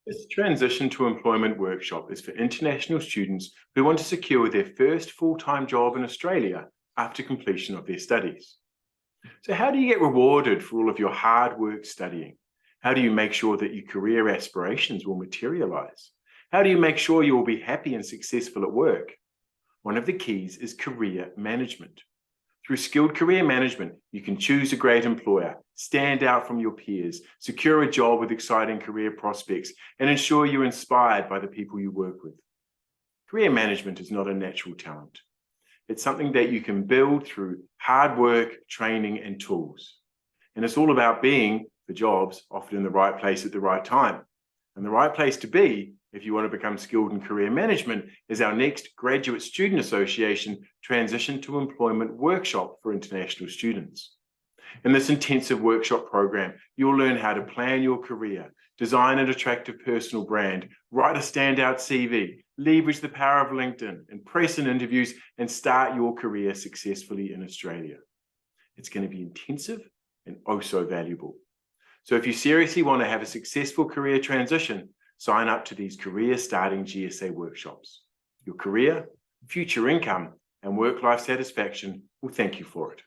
This transition to employment workshop is for international students who want to secure their first full-time job in Australia after completion of their studies. So how do you get rewarded for all of your hard work studying? How do you make sure that your career aspirations will materialize? How do you make sure you will be happy and successful at work? One of the keys is career management. Through skilled career management, you can choose a great employer, stand out from your peers, secure a job with exciting career prospects, and ensure you're inspired by the people you work with. Career management is not a natural talent. It's something that you can build through hard work, training, and tools. And it's all about being, for jobs, often in the right place at the right time. And the right place to be, if you want to become skilled in career management, is our next Graduate Student Association Transition to Employment workshop for international students. In this intensive workshop program, you'll learn how to plan your career, design an attractive personal brand, write a standout CV, leverage the power of LinkedIn, impress in interviews, and start your career successfully in Australia. It's going to be intensive and oh so valuable. So if you seriously want to have a successful career transition, sign up to these career starting GSA workshops. Your career, future income, and work-life satisfaction will thank you for it.